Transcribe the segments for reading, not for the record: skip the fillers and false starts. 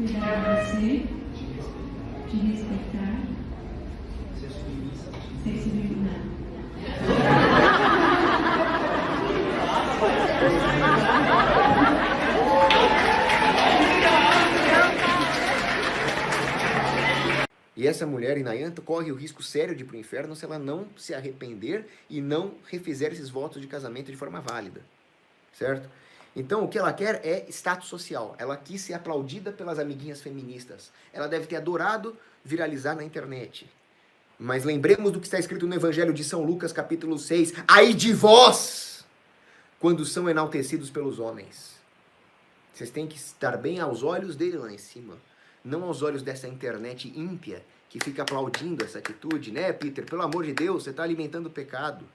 cuidar de você, te respeitar, ser subordinado. E essa mulher em Nayan corre o risco sério de ir para o inferno se ela não se arrepender e não refizer esses votos de casamento de forma válida, certo? Então, o que ela quer é status social. Ela quis ser aplaudida pelas amiguinhas feministas. Ela deve ter adorado viralizar na internet. Mas lembremos do que está escrito no Evangelho de São Lucas, capítulo 6. Ai de vós, quando são enaltecidos pelos homens. Vocês têm que estar bem aos olhos dele lá em cima. Não aos olhos dessa internet ímpia que fica aplaudindo essa atitude, né, Peter? Pelo amor de Deus, você está alimentando o pecado.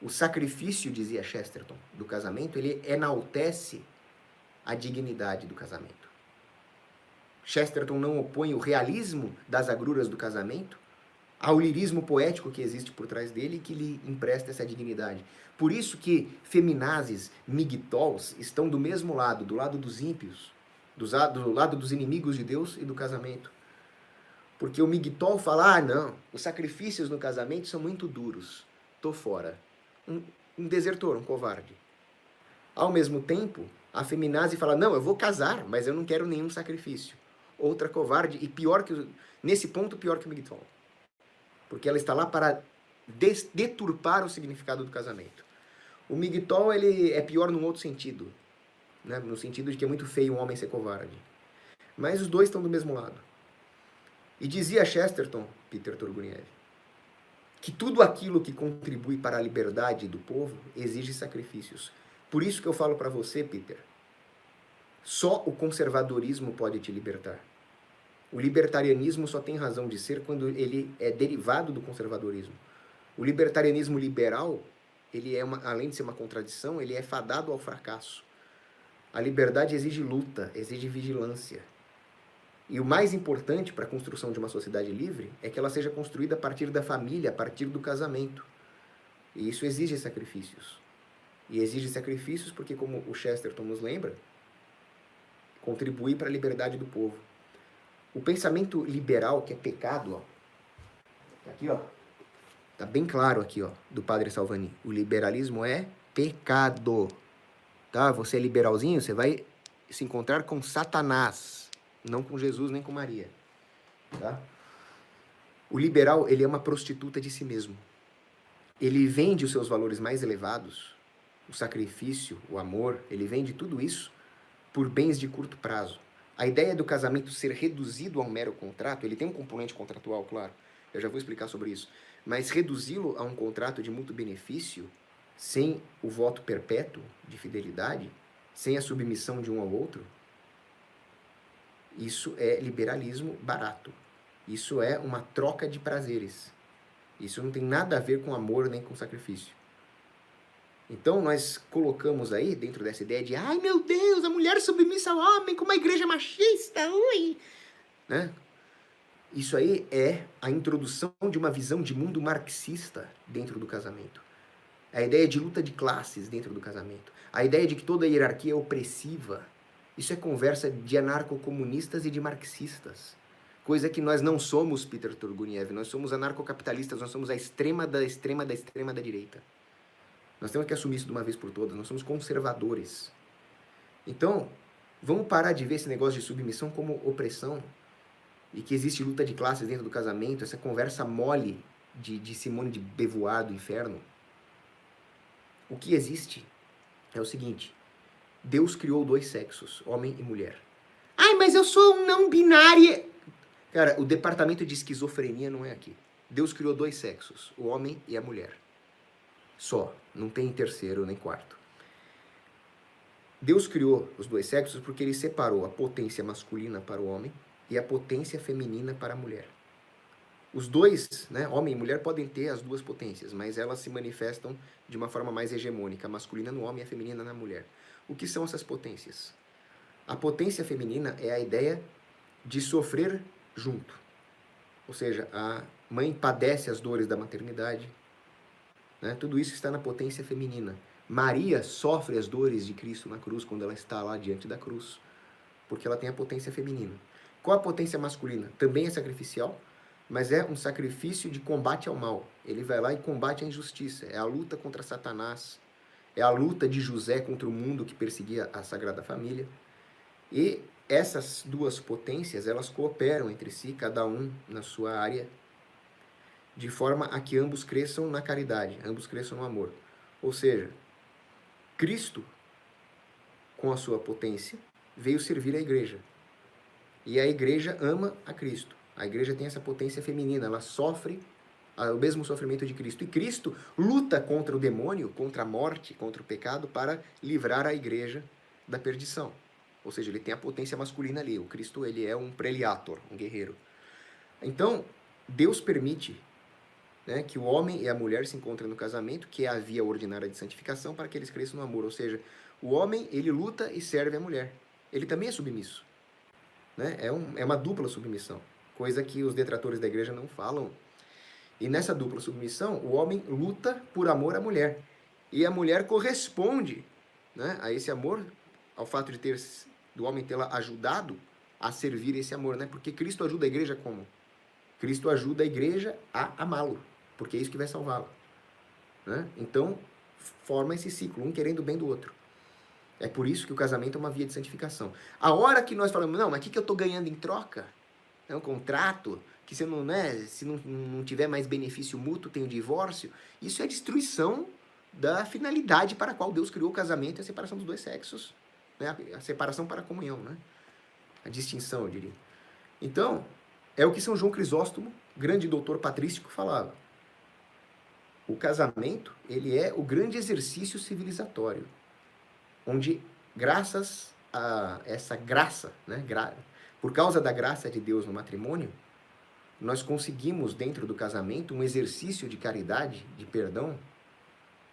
O sacrifício, dizia Chesterton, do casamento, ele enaltece a dignidade do casamento. Chesterton não opõe o realismo das agruras do casamento ao lirismo poético que existe por trás dele e que lhe empresta essa dignidade. Por isso que feminazes, migtols, estão do mesmo lado, do lado dos ímpios, do lado dos inimigos de Deus e do casamento. Porque o migtol fala, ah não, os sacrifícios no casamento são muito duros, tô fora. Um desertor, um covarde. Ao mesmo tempo, a feminazi fala, não, eu vou casar, mas eu não quero nenhum sacrifício. Outra covarde, e pior que nesse ponto, pior que o migtol. Porque ela está lá para deturpar o significado do casamento. O migtol, ele é pior num outro sentido, né? No sentido de que é muito feio um homem ser covarde. Mas os dois estão do mesmo lado. E dizia Chesterton, Peter Turguniev, que tudo aquilo que contribui para a liberdade do povo exige sacrifícios. Por isso que eu falo para você, Peter, só o conservadorismo pode te libertar. O libertarianismo só tem razão de ser quando ele é derivado do conservadorismo. O libertarianismo liberal, ele é além de ser uma contradição, ele é fadado ao fracasso. A liberdade exige luta, exige vigilância. E o mais importante para a construção de uma sociedade livre é que ela seja construída a partir da família, a partir do casamento. E isso exige sacrifícios. E exige sacrifícios porque, como o Chesterton nos lembra, contribui para a liberdade do povo. O pensamento liberal, que é pecado, ó, aqui, ó, tá bem claro aqui, ó, do padre Salvani. O liberalismo é pecado. Tá? Você é liberalzinho, você vai se encontrar com Satanás, não com Jesus nem com Maria. Tá? O liberal, ele é uma prostituta de si mesmo. Ele vende os seus valores mais elevados, o sacrifício, o amor, ele vende tudo isso por bens de curto prazo. A ideia do casamento ser reduzido a um mero contrato, ele tem um componente contratual, claro, eu já vou explicar sobre isso, mas reduzi-lo a um contrato de mútuo benefício, sem o voto perpétuo de fidelidade, sem a submissão de um ao outro, isso é liberalismo barato. Isso é uma troca de prazeres. Isso não tem nada a ver com amor nem com sacrifício. Então nós colocamos aí, dentro dessa ideia de ai meu Deus, a mulher submissa ao homem, como a igreja machista, ui! Né? Isso aí é a introdução de uma visão de mundo marxista dentro do casamento. A ideia de luta de classes dentro do casamento. A ideia de que toda hierarquia é opressiva. Isso é conversa de anarcocomunistas e de marxistas. Coisa que nós não somos, Peter Turguniev. Nós somos anarcocapitalistas, nós somos a extrema da extrema da extrema da direita. Nós temos que assumir isso de uma vez por todas. Nós somos conservadores. Então, vamos parar de ver esse negócio de submissão como opressão e que existe luta de classes dentro do casamento, essa conversa mole de Simone de Beauvoir do inferno. O que existe é o seguinte: Deus criou dois sexos, homem e mulher. Ai, mas eu sou um não binário. Cara, o departamento de esquizofrenia não é aqui. Deus criou dois sexos, o homem e a mulher. Só, não tem terceiro nem quarto. Deus criou os dois sexos porque ele separou a potência masculina para o homem e a potência feminina para a mulher. Os dois, né, homem e mulher, podem ter as duas potências, mas elas se manifestam de uma forma mais hegemônica, a masculina no homem e a feminina na mulher. O que são essas potências? A potência feminina é a ideia de sofrer junto. Ou seja, a mãe padece as dores da maternidade, né? Tudo isso está na potência feminina. Maria sofre as dores de Cristo na cruz quando ela está lá diante da cruz. porque ela tem a potência feminina. Qual a potência masculina? Também é sacrificial, mas é um sacrifício de combate ao mal. Ele vai lá e combate a injustiça. É a luta contra Satanás. É a luta de José contra o mundo que perseguia a Sagrada Família. E essas duas potências, elas cooperam entre si, cada um na sua área, de forma a que ambos cresçam na caridade, ambos cresçam no amor. Ou seja, Cristo, com a sua potência, veio servir a igreja. E a igreja ama a Cristo. A igreja tem essa potência feminina, ela sofre o mesmo sofrimento de Cristo. E Cristo luta contra o demônio, contra a morte, contra o pecado, para livrar a igreja da perdição. Ou seja, ele tem a potência masculina ali. O Cristo, ele é um preliator, um guerreiro. Então, Deus permite, né, que o homem e a mulher se encontrem no casamento, que é a via ordinária de santificação, para que eles cresçam no amor. Ou seja, o homem, ele luta e serve a mulher. Ele também é submisso. Né? É uma dupla submissão, coisa que os detratores da igreja não falam. E nessa dupla submissão, o homem luta por amor à mulher. E a mulher corresponde, né, a esse amor, ao fato de do homem tê-la ajudado a servir esse amor. Né? Porque Cristo ajuda a igreja como? Cristo ajuda a igreja a amá-lo, porque é isso que vai salvá-lo. Né? Então, forma esse ciclo, um querendo o bem do outro. É por isso que o casamento é uma via de santificação. A hora que nós falamos, não, mas o que eu estou ganhando em troca? É um contrato, que se não tiver mais benefício mútuo, tem o divórcio. Isso é destruição da finalidade para a qual Deus criou o casamento e a separação dos dois sexos. Né? A separação para a comunhão, né? A distinção, eu diria. Então, é o que São João Crisóstomo, grande doutor patrístico, falava. O casamento, ele é o grande exercício civilizatório, onde, graças a essa graça, né, por causa da graça de Deus no matrimônio, nós conseguimos, dentro do casamento, um exercício de caridade, de perdão,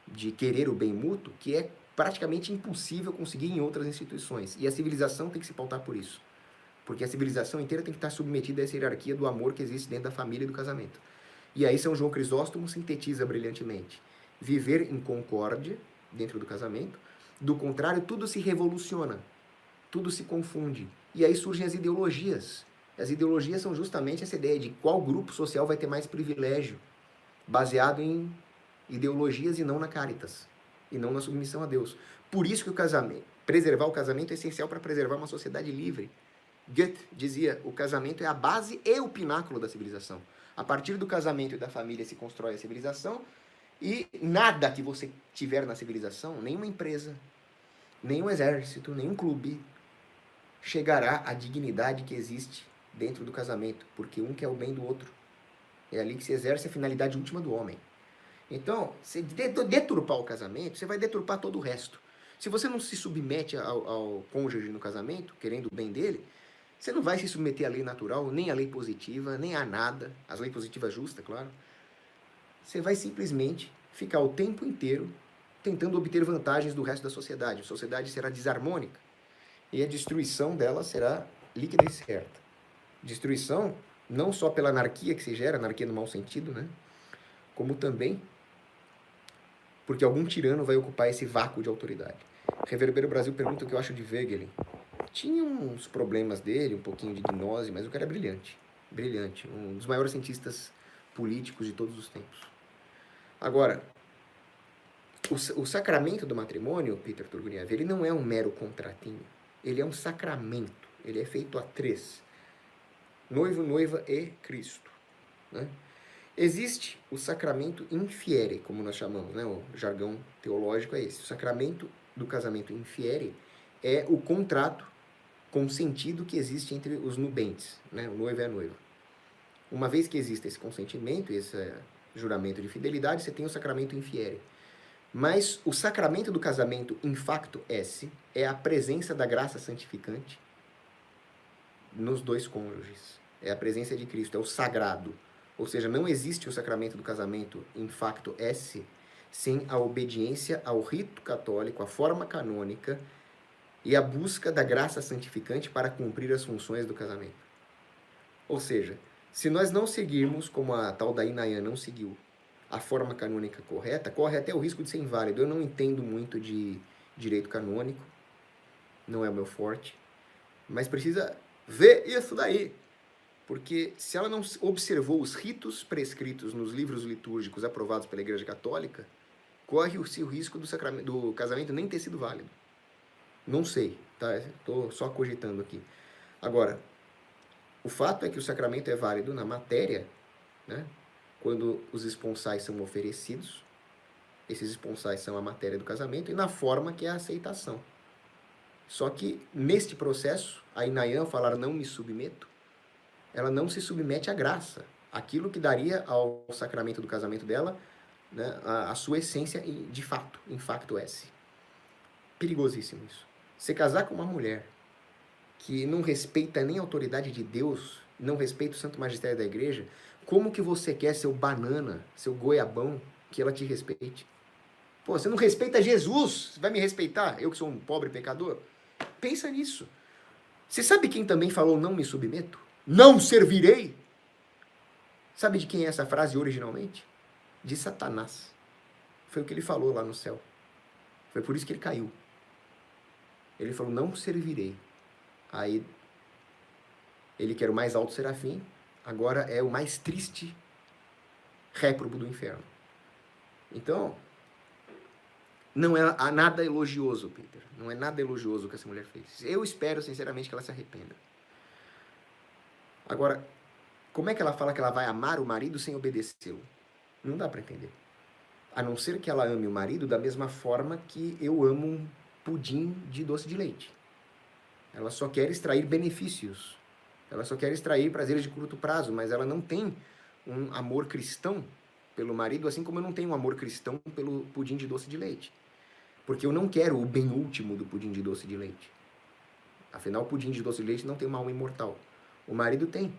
de querer o bem mútuo, que é praticamente impossível conseguir em outras instituições. E a civilização tem que se pautar por isso. Porque a civilização inteira tem que estar submetida a essa hierarquia do amor que existe dentro da família e do casamento. E aí São João Crisóstomo sintetiza brilhantemente. Viver em concórdia, dentro do casamento. Do contrário, tudo se revoluciona. Tudo se confunde. E aí surgem as ideologias. As ideologias são justamente essa ideia de qual grupo social vai ter mais privilégio, baseado em ideologias e não na caritas, e não na submissão a Deus. Por isso que preservar o casamento é essencial para preservar uma sociedade livre. Goethe dizia, o casamento é a base e o pináculo da civilização. A partir do casamento e da família se constrói a civilização, e nada que você tiver na civilização, nenhuma empresa, nenhum exército, nenhum clube, chegará à dignidade que existe dentro do casamento, porque um quer o bem do outro. É ali que se exerce a finalidade última do homem. Então, se deturpar o casamento, você vai deturpar todo o resto. Se você não se submete ao cônjuge no casamento, querendo o bem dele, você não vai se submeter à lei natural, nem à lei positiva, nem a nada, as leis positivas justas, claro. Você vai simplesmente ficar o tempo inteiro tentando obter vantagens do resto da sociedade. A sociedade será desarmônica e a destruição dela será líquida e certa. Destruição não só pela anarquia que se gera, anarquia no mau sentido, né? Como também porque algum tirano vai ocupar esse vácuo de autoridade. Reverbero Brasil pergunta o que eu acho de Wegelin. Tinha uns problemas dele, um pouquinho de gnose, mas o cara é brilhante. Brilhante. Um dos maiores cientistas políticos de todos os tempos. Agora, o sacramento do matrimônio, Peter Turguniev, ele não é um mero contratinho. Ele é um sacramento. Ele é feito a três. Noivo, noiva e Cristo. Né? Existe o sacramento infiere, como nós chamamos, né? O jargão teológico é esse. O sacramento do casamento infiere é o contrato consentido que existe entre os nubentes, né? O noivo e a noiva. Uma vez que existe esse consentimento, esse juramento de fidelidade, você tem o sacramento infiere. Mas o sacramento do casamento in facto esse é a presença da graça santificante nos dois cônjuges. É a presença de Cristo, é o sagrado. Ou seja, não existe o sacramento do casamento in facto esse sem a obediência ao rito católico, à forma canônica e a busca da graça santificante para cumprir as funções do casamento. Ou seja, se nós não seguirmos, como a tal da Inayan não seguiu, a forma canônica correta, corre até o risco de ser inválido. Eu não entendo muito de direito canônico, não é o meu forte, mas precisa ver isso daí. Porque se ela não observou os ritos prescritos nos livros litúrgicos aprovados pela Igreja Católica, corre-se o risco do casamento nem ter sido válido. Não sei, tá? Estou só cogitando aqui. Agora, o fato é que o sacramento é válido na matéria, né? Quando os esponsais são oferecidos, esses esponsais são a matéria do casamento, e na forma que é a aceitação. Só que, neste processo, a Inayan falar não me submeto, ela não se submete à graça, aquilo que daria ao sacramento do casamento dela, né, a sua essência de fato, in facto esse. Perigosíssimo isso. Você casar com uma mulher que não respeita nem a autoridade de Deus, não respeita o santo magistério da igreja, como que você quer, seu banana, seu goiabão, que ela te respeite? Pô, você não respeita Jesus, você vai me respeitar? Eu que sou um pobre pecador? Pensa nisso. Você sabe quem também falou não me submeto? Não servirei? Sabe de quem é essa frase originalmente? De Satanás. Foi o que ele falou lá no céu. Foi por isso que ele caiu. Ele falou, não servirei. Aí, ele que era o mais alto serafim, agora é o mais triste réprobo do inferno. Então, não é nada elogioso, Peter. Não é nada elogioso o que essa mulher fez. Eu espero, sinceramente, que ela se arrependa. Agora, como é que ela fala que ela vai amar o marido sem obedecê-lo? Não dá para entender. A não ser que ela ame o marido da mesma forma que eu amo um pudim de doce de leite. Ela só quer extrair benefícios. Ela só quer extrair prazeres de curto prazo, mas ela não tem um amor cristão pelo marido, assim como eu não tenho um amor cristão pelo pudim de doce de leite. Porque eu não quero o bem último do pudim de doce de leite. Afinal, o pudim de doce de leite não tem uma alma imortal. O marido tem.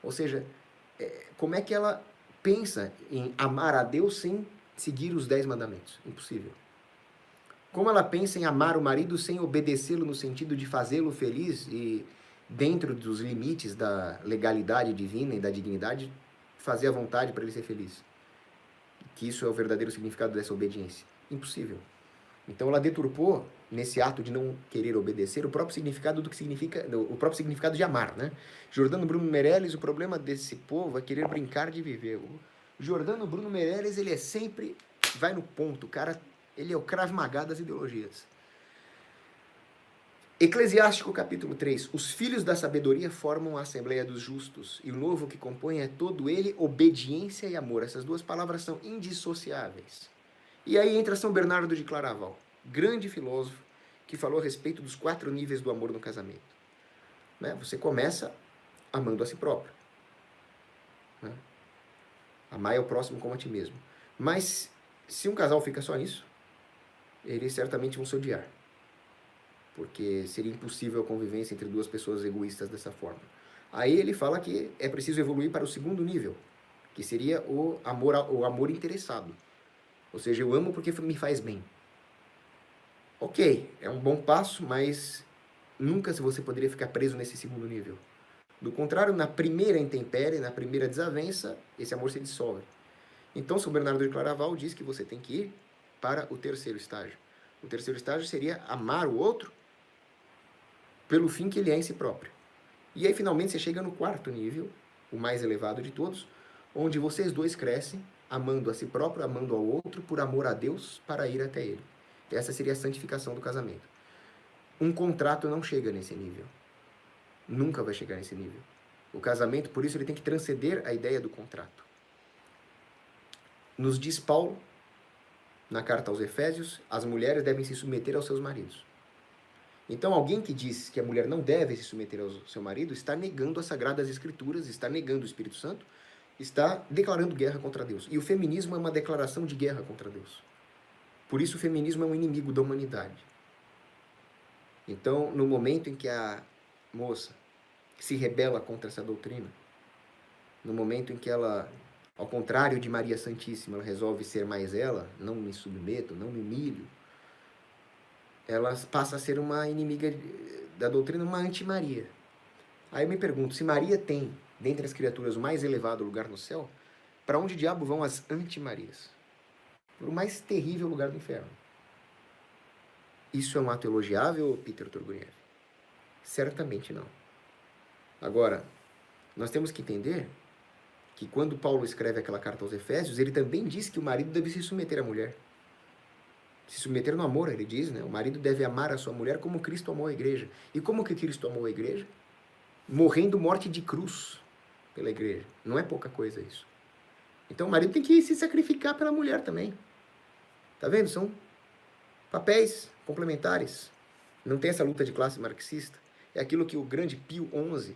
Ou seja, como é que ela pensa em amar a Deus sem seguir os 10 mandamentos? Impossível. Como ela pensa em amar o marido sem obedecê-lo no sentido de fazê-lo feliz e, dentro dos limites da legalidade divina e da dignidade, fazer a vontade para ele ser feliz? Que isso é o verdadeiro significado dessa obediência. Impossível. Então ela deturpou, nesse ato de não querer obedecer, o próprio significado do que significa, o próprio significado de amar, né? Jordano Bruno Meirelles, o problema desse povo é querer brincar de viver. O Jordano Bruno Meirelles, ele sempre vai no ponto, o cara, ele é o Krav Maga das ideologias. Eclesiástico capítulo 3, os filhos da sabedoria formam a assembleia dos justos, e o novo que compõe é todo ele obediência e amor. Essas duas palavras são indissociáveis. E aí entra São Bernardo de Claraval, grande filósofo, que falou a respeito dos 4 níveis do amor no casamento. Né? Você começa amando a si próprio. Né? Amar é o próximo como a ti mesmo. Mas, se um casal fica só nisso, eles certamente vão se odiar. Porque seria impossível a convivência entre duas pessoas egoístas dessa forma. Aí ele fala que é preciso evoluir para o segundo nível, que seria o amor interessado. Ou seja, eu amo porque me faz bem. Ok, é um bom passo, mas nunca você poderia ficar preso nesse segundo nível. Do contrário, na primeira intempérie, na primeira desavença, esse amor se dissolve. Então, São Bernardo de Claraval diz que você tem que ir para o terceiro estágio. O terceiro estágio seria amar o outro pelo fim que ele é em si próprio. E aí, finalmente, você chega no 4º nível, o mais elevado de todos, onde vocês dois crescem, amando a si próprio, amando ao outro, por amor a Deus, para ir até Ele. Essa seria a santificação do casamento. Um contrato não chega nesse nível. Nunca vai chegar nesse nível. O casamento, por isso, ele tem que transcender a ideia do contrato. Nos diz Paulo, na carta aos Efésios, as mulheres devem se submeter aos seus maridos. Então, alguém que diz que a mulher não deve se submeter ao seu marido está negando as Sagradas Escrituras, está negando o Espírito Santo, está declarando guerra contra Deus. E o feminismo é uma declaração de guerra contra Deus. Por isso o feminismo é um inimigo da humanidade. Então, no momento em que a moça se rebela contra essa doutrina, no momento em que ela, ao contrário de Maria Santíssima, ela resolve ser mais ela, não me submeto, não me humilho, ela passa a ser uma inimiga da doutrina, uma anti-Maria. Aí eu me pergunto, se Maria tem, dentre as criaturas, o mais elevado lugar no céu, para onde diabo vão as anti-Marias? Para o mais terrível lugar do inferno. Isso é um ato elogiável, Peter Turguniev? Certamente não. Agora, nós temos que entender que quando Paulo escreve aquela carta aos Efésios, ele também diz que o marido deve se submeter à mulher. Se submeter no amor, ele diz, né? O marido deve amar a sua mulher como Cristo amou a igreja. E como que Cristo amou a igreja? Morrendo morte de cruz pela igreja. Não é pouca coisa isso. Então o marido tem que se sacrificar pela mulher também. Tá vendo? São papéis complementares. Não tem essa luta de classe marxista. É aquilo que o grande Pio XI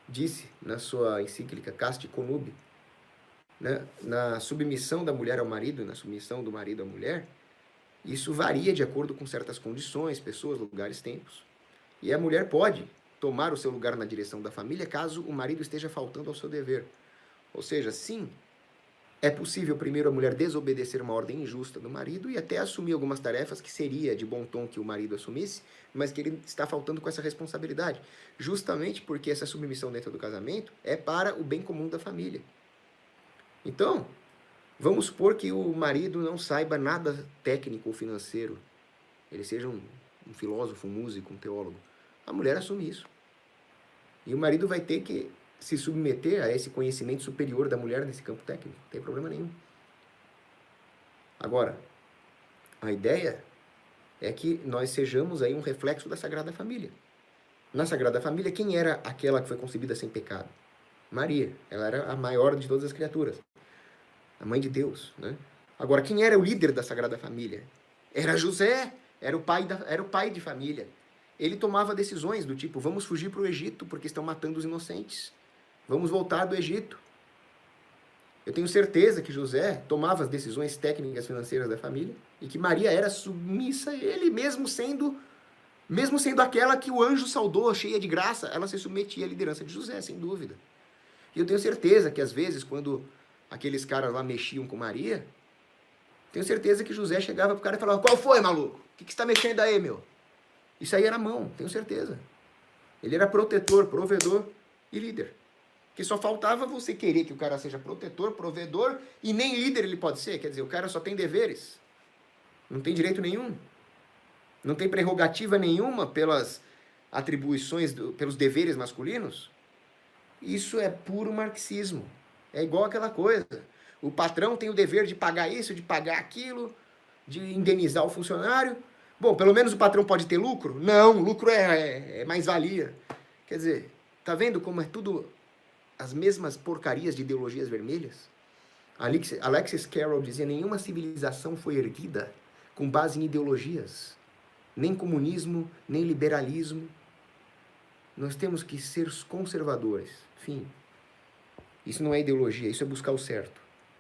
disse na sua encíclica Casti Connubii, né? Na submissão da mulher ao marido, na submissão do marido à mulher, isso varia de acordo com certas condições, pessoas, lugares, tempos. E a mulher pode tomar o seu lugar na direção da família caso o marido esteja faltando ao seu dever. Ou seja, sim, é possível primeiro a mulher desobedecer uma ordem injusta do marido e até assumir algumas tarefas que seria de bom tom que o marido assumisse, mas que ele está faltando com essa responsabilidade. Justamente porque essa submissão dentro do casamento é para o bem comum da família. Então, vamos supor que o marido não saiba nada técnico ou financeiro. Ele seja um filósofo, um músico, um teólogo. A mulher assume isso. E o marido vai ter que se submeter a esse conhecimento superior da mulher nesse campo técnico. Não tem problema nenhum. Agora, a ideia é que nós sejamos aí um reflexo da Sagrada Família. Na Sagrada Família, quem era aquela que foi concebida sem pecado? Maria. Ela era a maior de todas as criaturas. A mãe de Deus, né? Agora, quem era o líder da Sagrada Família? Era José. Era o pai de família. Ele tomava decisões do tipo, vamos fugir para o Egito porque estão matando os inocentes. Vamos voltar do Egito. Eu tenho certeza que José tomava as decisões técnicas financeiras da família e que Maria era submissa a ele, mesmo sendo aquela que o anjo saudou, cheia de graça, ela se submetia à liderança de José, sem dúvida. E eu tenho certeza que às vezes, quando aqueles caras lá mexiam com Maria, tenho certeza que José chegava pro cara e falava, qual foi, maluco? O que você está mexendo aí, meu? Isso aí era mão, tenho certeza. Ele era protetor, provedor e líder. Que só faltava você querer que o cara seja protetor, provedor e nem líder ele pode ser. Quer dizer, o cara só tem deveres. Não tem direito nenhum. Não tem prerrogativa nenhuma pelas atribuições, pelos deveres masculinos. Isso é puro marxismo. É igual aquela coisa. O patrão tem o dever de pagar isso, de pagar aquilo, de indenizar o funcionário. Bom, pelo menos o patrão pode ter lucro? Não, lucro é mais-valia. Quer dizer, tá vendo como é tudo as mesmas porcarias de ideologias vermelhas? Alexis Carrel dizia, nenhuma civilização foi erguida com base em ideologias. Nem comunismo, nem liberalismo. Nós temos que ser conservadores. Fim. Isso não é ideologia, isso é buscar o certo.